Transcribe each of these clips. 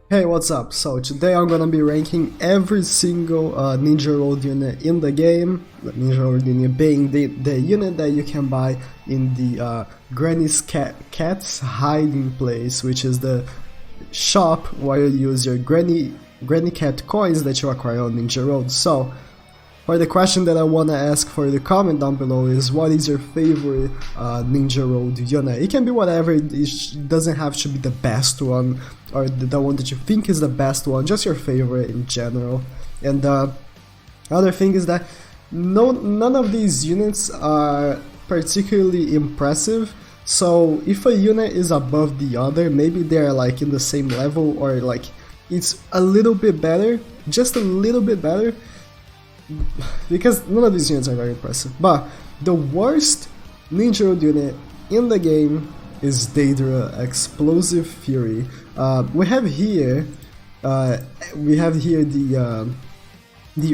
Hey, what's up? So today I'm gonna be ranking every single Ninja Road unit in the game. The Ninja Road unit being the unit that you can buy in the Granny's Cat's hiding place, which is the shop where you use your Granny Cat coins that you acquire on Ninja Road. So for the question that I wanna ask for the comment down below is, what is your favorite Ninja Road unit? It can be whatever, it doesn't have to be the best one or the one that you think is the best one, just your favorite in general. And other thing is that none of these units are particularly impressive, so if a unit is above the other, maybe they're like in the same level or like it's a little bit better, just a little bit better, because none of these units are very impressive. But the worst Ninja Road unit in the game is Daedra Explosive Fury. We have here the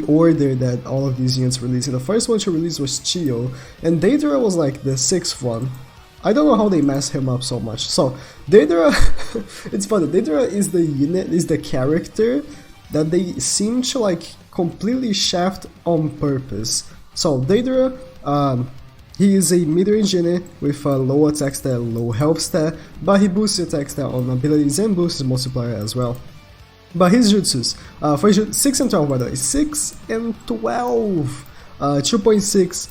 order that all of these units released. The first one to release was Chio, and Daedra was like the sixth one. I don't know how they messed him up so much. So Daedra, it's funny. Daedra is the character that they seem to like completely shaft on purpose. So Daedra, he is a mid-range unit with a low attack stat, low health stat, but he boosts your attack stat on abilities and boosts his multiplier as well. But his jutsus, for 6 and 12 by the way, 6 and 12, 2.6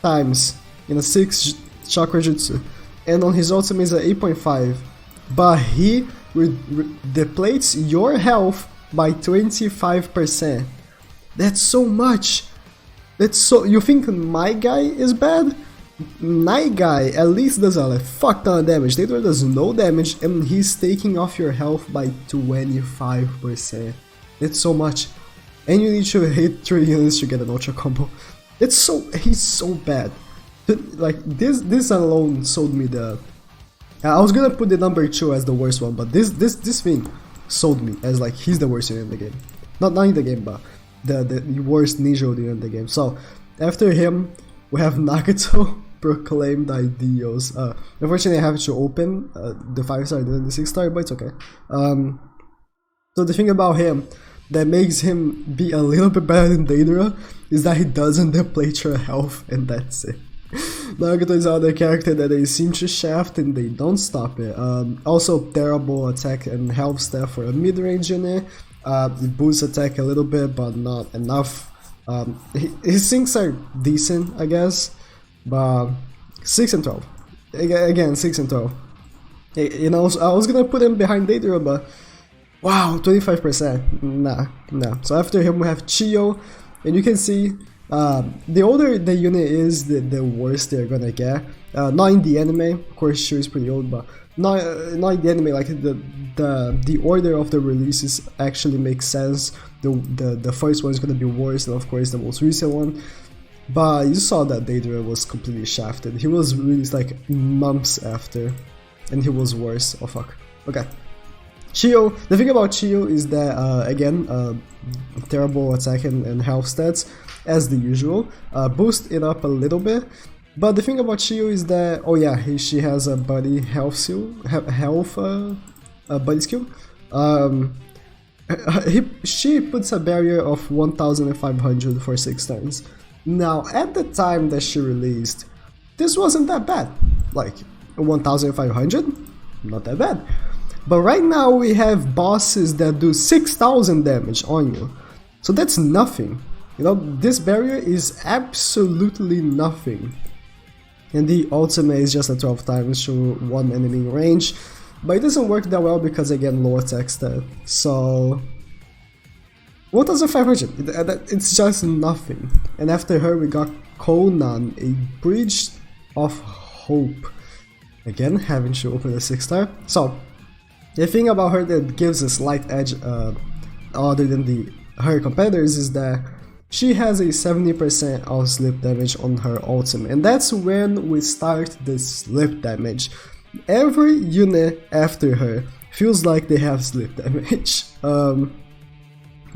times in a 6 chakra jutsu, and on his ultimate is a 8.5, but he depletes your health by 25%. That's so much. That's so. You think my guy is bad? My guy at least does a fuck ton of damage. Daedra does no damage, and he's taking off your health by 25%. It's so much, and you need to hit 3 units to get an ultra combo. It's so. He's so bad. Like this alone sold me the. I was gonna put the number 2 as the worst one, but this thing sold me as like he's the worst unit in the game. Not in the game, but the worst Ninja unit in the game. So after him we have Nagato, Proclaimed Ideals. Unfortunately I have to open the 5-star and the 6-star, but it's okay. So the thing about him that makes him be a little bit better than Daedra is that he doesn't deplete your health, and that's it. Nagato is another character that they seem to shaft and they don't stop it. Also terrible attack and health stat for a mid-range unit. It boosts attack a little bit, but not enough. His sinks are decent, I guess, but 6 and 12. Again, 6 and 12. You know, I was gonna put him behind Daedra, but wow, 25%. Nah. So after him we have Chio, and you can see the older the unit is, the worse they're gonna get. Not in the anime, of course. Chio is pretty old, but not in the anime. Like the order of the releases actually makes sense. The first one is gonna be worse, and of course the most recent one. But you saw that Daedra was completely shafted. He was released like months after, and he was worse. Oh fuck. Okay. Chio. The thing about Chio is that again, terrible attack and health stats as the usual. Boost it up a little bit. But the thing about Chio is that, oh yeah, she has a buddy health skill, buddy skill. She puts a barrier of 1,500 for 6 turns. Now, at the time that she released, this wasn't that bad. Like 1,500, not that bad. But right now we have bosses that do 6,000 damage on you, so that's nothing. You know, this barrier is absolutely nothing. And the ultimate is just a 12 times to one enemy in range, but it doesn't work that well because again low attack stat. So 1,500, it's just nothing. And after her we got Conan, a Bridge of Hope. Again, having to open a 6-star. So the thing about her that gives a slight edge other than her competitors is that she has a 70% of slip damage on her ultimate, and that's when we start the slip damage. Every unit after her feels like they have slip damage, but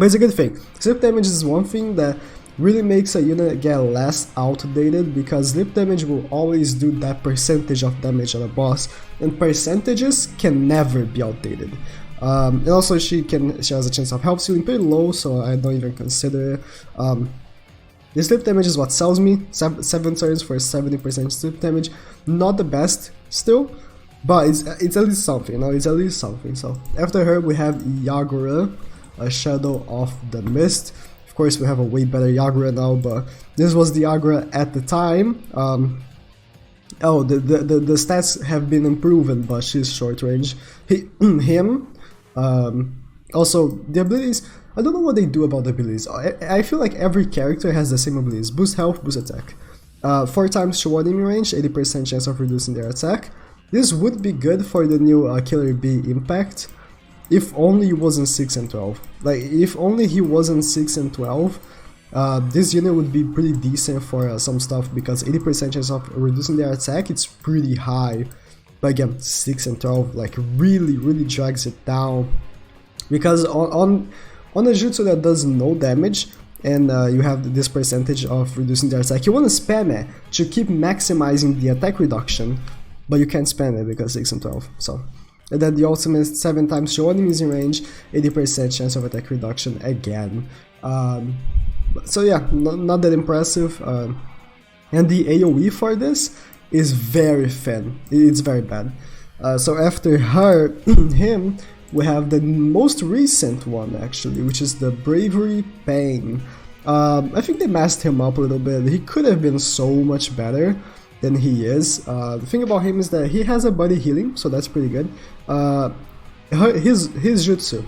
it's a good thing. Slip damage is one thing that really makes a unit get less outdated, because slip damage will always do that percentage of damage on a boss, and percentages can never be outdated. And also she has a chance of health ceiling pretty low, so I don't even consider it. The slip damage is what sells me, 7 turns for 70% slip damage. Not the best still, but it's at least something, you know, it's at least something. So after her we have Yagura, a Shadow of the Mist. Of course we have a way better Yagura now, but this was the Yagura at the time. Oh, the stats have been improving, but she's short range. Also the abilities, I don't know what they do about the abilities. I feel like every character has the same abilities: boost health, boost attack. 4 times to one enemy range, 80% chance of reducing their attack. This would be good for the new Killer Bee impact, if only he wasn't 6 and 12. Like, if only he wasn't 6 and 12, this unit would be pretty decent for some stuff, because 80% chance of reducing their attack, it's pretty high. But again, 6 and 12 like really drags it down, because on a jutsu that does no damage and you have this percentage of reducing their attack, you want to spam it to keep maximizing the attack reduction, but you can't spam it because 6 and 12. So, and then the ultimate is 7 times show enemies in range, 80% chance of attack reduction again. So yeah, not that impressive. And the AoE for this is very thin. It's very bad. So after her, him, we have the most recent one actually, which is the Bravery Pain. I think they messed him up a little bit. He could have been so much better than he is. The thing about him is that he has a body healing, so that's pretty good. His jutsu,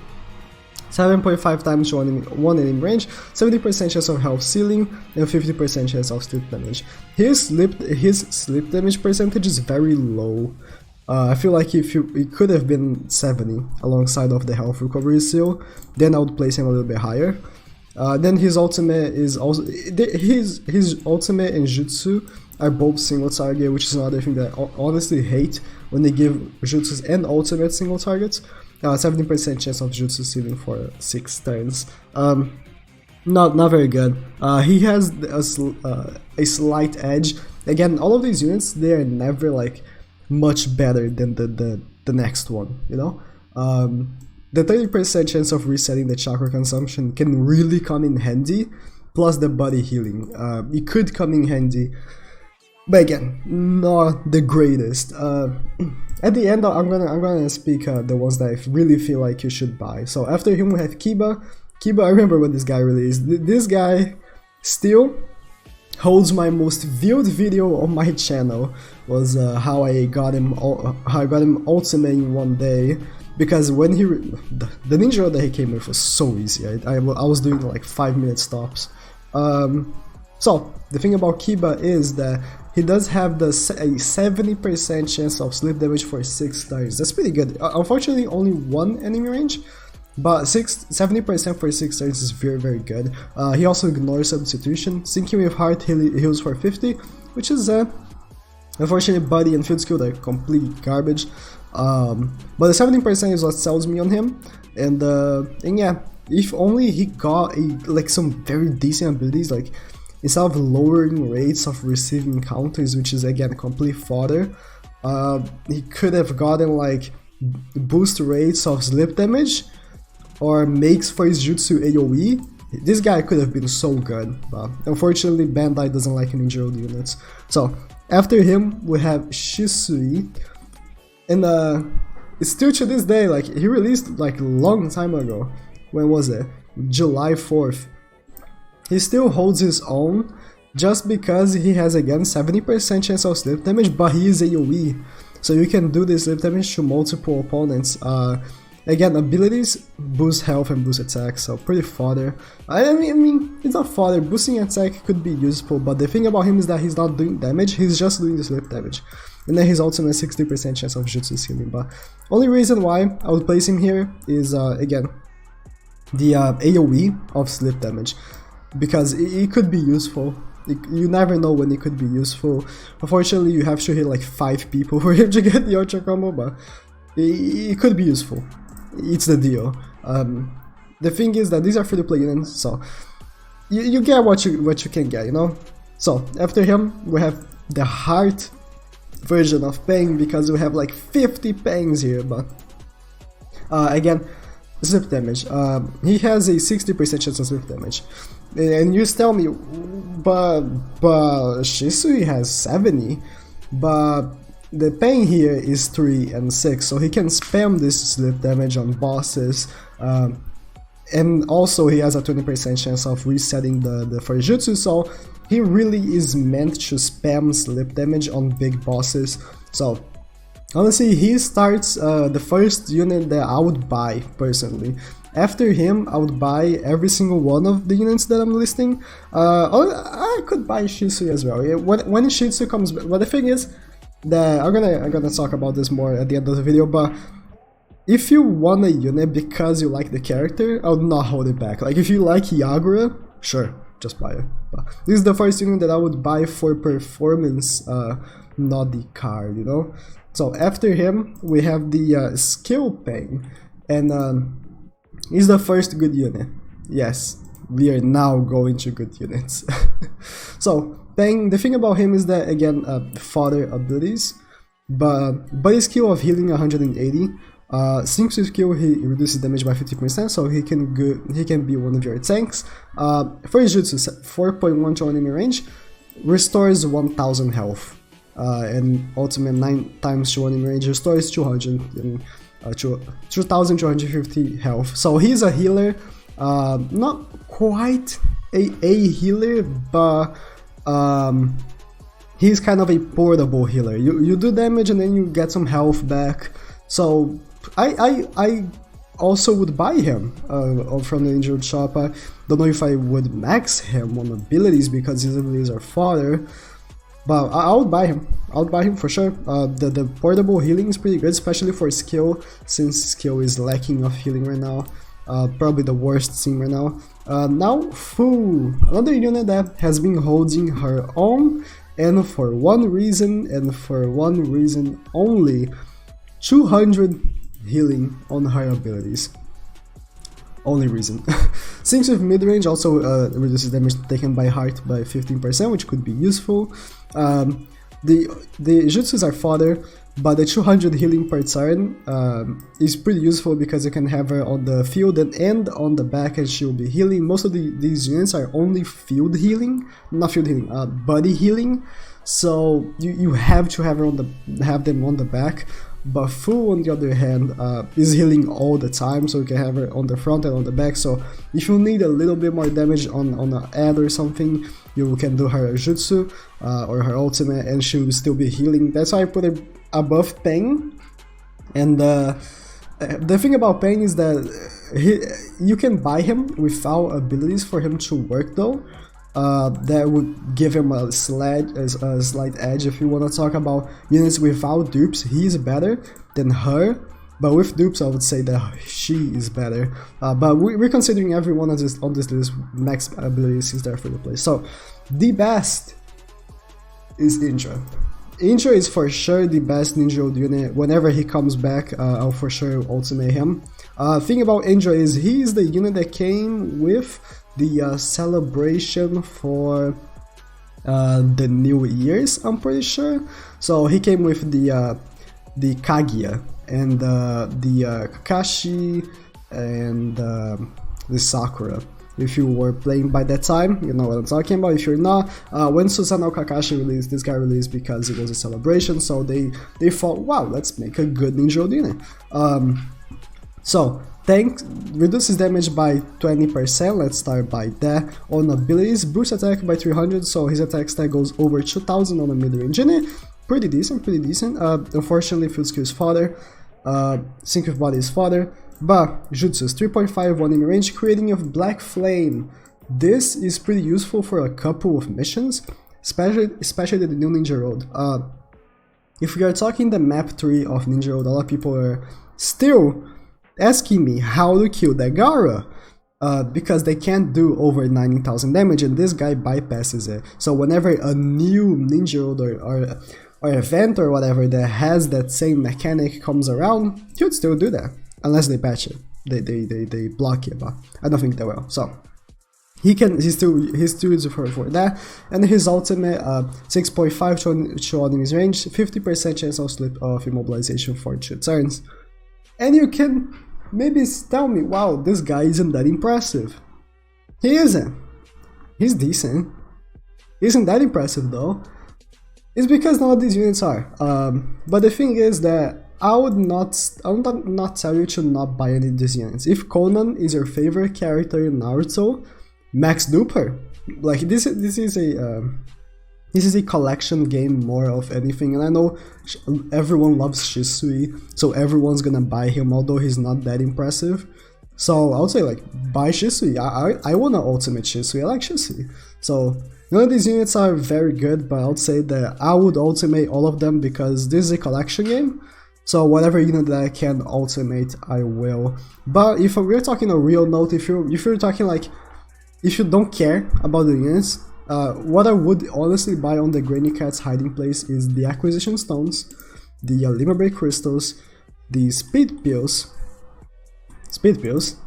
7.5 times to one enemy range, 70% chance of health ceiling, and 50% chance of slip damage. His slip damage percentage is very low. I feel like if it could have been 70 alongside of the health recovery seal, then I would place him a little bit higher. Then his ultimate is also his ultimate and jutsu are both single target, which is another thing that I honestly hate when they give jutsus and ultimate single targets. 70% chance of jutsu ceiling for 6 turns. Not very good. He has a slight edge. Again, all of these units, they are never like much better than the next one, you know. The 30% chance of resetting the chakra consumption can really come in handy, plus the body healing. It could come in handy, but again, not the greatest. At the end, I'm gonna speak the ones that I really feel like you should buy. So after him we have Kiba. I remember when this guy released. This guy still holds my most viewed video on my channel. Was how I got him ultimate in one day. Because when the ninja roll that he came with was so easy. I was doing like 5-minute stops. So the thing about Kiba is that he does have a 70% chance of slip damage for 6 stars. That's pretty good. Unfortunately, only one enemy range, but 70% for 6 stars is very good. He also ignores substitution. Syncing with heart heals for 50, which is unfortunately body and field skill, they're complete garbage. But the 17% is what sells me on him, and yeah, if only he got like some very decent abilities, like instead of lowering rates of receiving counters, which is again complete fodder, he could have gotten like boost rates of slip damage or makes for his jutsu AoE. This guy could have been so good, but unfortunately Bandai doesn't like ninja rolled units. So after him we have Shisui, and it's still to this day, like he released like a long time ago. When was it? July 4th. He still holds his own just because he has again 70% chance of slip damage, but he is AoE, so you can do this slip damage to multiple opponents. Again, abilities boost health and boost attack, so pretty fodder. I mean, it's not fodder. Boosting attack could be useful, but the thing about him is that he's not doing damage, he's just doing the slip damage. And then his ultimate 60% chance of jutsu ceiling. But only reason why I would place him here is again the AoE of slip damage, because it could be useful. You never know when it could be useful. Unfortunately, you have to hit like 5 people for him to get the ultra combo, but it could be useful. It's the deal. The thing is that these are free-to-play units, so you get what you can get, you know. So after him, we have the heart version of Pang, because we have like 50 Pangs here, but Again, slip damage. He has a 60% chance of slip damage. And you tell me, but Shisui has 70, but the pain here is 3 and 6, so he can spam this slip damage on bosses, and also he has a 20% chance of resetting the first jutsu, so he really is meant to spam slip damage on big bosses. So honestly, he starts the first unit that I would buy personally. After him, I would buy every single one of the units that I'm listing. I could buy Shisui as well. When Shisui comes back, but the thing is that I'm gonna talk about this more at the end of the video, but if you want a unit because you like the character, I would not hold it back. Like if you like Yagura, sure, just buy it. But this is the first unit that I would buy for performance, not the card, you know? So after him, we have the skill pain, and he's the first good unit. Yes, we are now going to good units. So Peng, the thing about him is that, again, fodder abilities, but his skill of healing 180, sinks with skill, he reduces damage by 50%, so he can be one of your tanks. First jutsu, 4.1 to enemy range, restores 1000 health, and ultimate 9 times to enemy range restores 2250 health. So he's a healer, not quite a healer, but he's kind of a portable healer. You do damage and then you get some health back. So I also would buy him from the injured shop. I don't know if I would max him on abilities because his abilities are fodder, but I would buy him. I would buy him for sure. The portable healing is pretty good, especially for skill, since skill is lacking of healing right now. Probably the worst thing right now. Now Fu, another unit that has been holding her own, and for one reason only, 200 healing on her abilities. Only reason. Sinks with mid-range also reduces damage taken by heart by 15%, which could be useful. The jutsus are fodder, but the 200 healing per turn is pretty useful because you can have her on the field and on the back and she'll be healing. Most of these units are only field healing, not field healing, body healing. So you have to have them on the back. But Fu, on the other hand, is healing all the time, so you can have her on the front and on the back. So if you need a little bit more damage on an ad or something, you can do her jutsu or her ultimate, and she will still be healing. That's why I put her above Peng. And the thing about Peng is that you can buy him without abilities for him to work though. That would give him a slight edge. If you want to talk about units without dupes, he's better than her, but with dupes I would say that she is better. But we're considering everyone on this list max abilities is there for the play. So the best is Indra. Indra is for sure the best ninja unit. Whenever he comes back, I'll for sure ultimate him. Thing about Indra is he is the unit that came with the celebration for the New Year's, I'm pretty sure. So he came with the Kaguya and the Kakashi and the Sakura. If you were playing by that time, you know what I'm talking about. If you're not, when Susanoo Kakashi released, this guy released because it was a celebration, so they thought, wow, let's make a good ninja unit. So tank reduces damage by 20%, let's start by that. On abilities, boost attack by 300, so his attack stat goes over 2000 on a mid-range unit. Pretty decent. Unfortunately, field skill is fodder, sync with body is fodder, but jutsus 3.5 one in range, creating of black flame. This is pretty useful for a couple of missions, especially the new Ninja Road. If we are talking the map 3 of Ninja Road, a lot of people are still asking me how to kill Dagara, because they can't do over 90,000 damage and this guy bypasses it. So whenever a new Ninja Road or event or whatever that has that same mechanic comes around, you'd still do that, unless they patch it. They block it, but I don't think they will. So he's still useful for that, and his ultimate 6.5 to enemies range, 50% chance of slip of immobilization for 2 turns. And you can maybe tell me, wow, this guy isn't that impressive. He isn't. He's decent. He isn't that impressive though. It's because none of these units are. But the thing is that I would not tell you to not buy any of these units. If Conan is your favorite character in Naruto, Max Duper. Like this is a collection game more of anything, and I know everyone loves Shisui, so everyone's gonna buy him, although he's not that impressive. So I would say like buy Shisui. I wanna ultimate Shisui. I like Shisui. So none of these units are very good, but I would say that I would ultimate all of them because this is a collection game. So whatever unit that I can ultimate, I will. But if we're talking a real note, if you're talking like if you don't care about the units, what I would honestly buy on the Granny Cat's hiding place is the acquisition stones, the limit break crystals, the speed pills,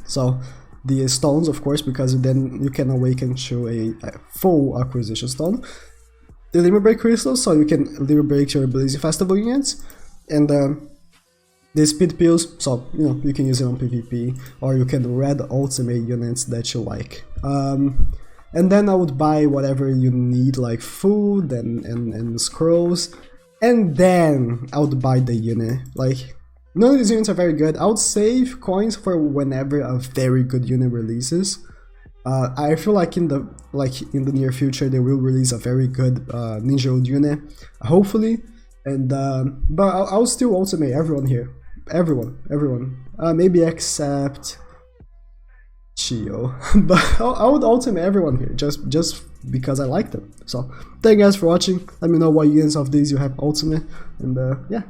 so the stones of course, because then you can awaken to a full acquisition stone, the limit break crystals so you can limit break your Blazing Festival units, and the speed pills, so you know you can use it on PvP, or you can red ultimate units that you like. And then I would buy whatever you need, like food and scrolls, and then I would buy the unit. Like none of these units are very good. I would save coins for whenever a very good unit releases. I feel like in the near future they will release a very good Ninja Road unit, hopefully. And but I'll still ultimate everyone here. Everyone. Maybe except Chio, but I would ultimate everyone here just because I like them. So thank you guys for watching. Let me know what units of these you have ultimate, and yeah.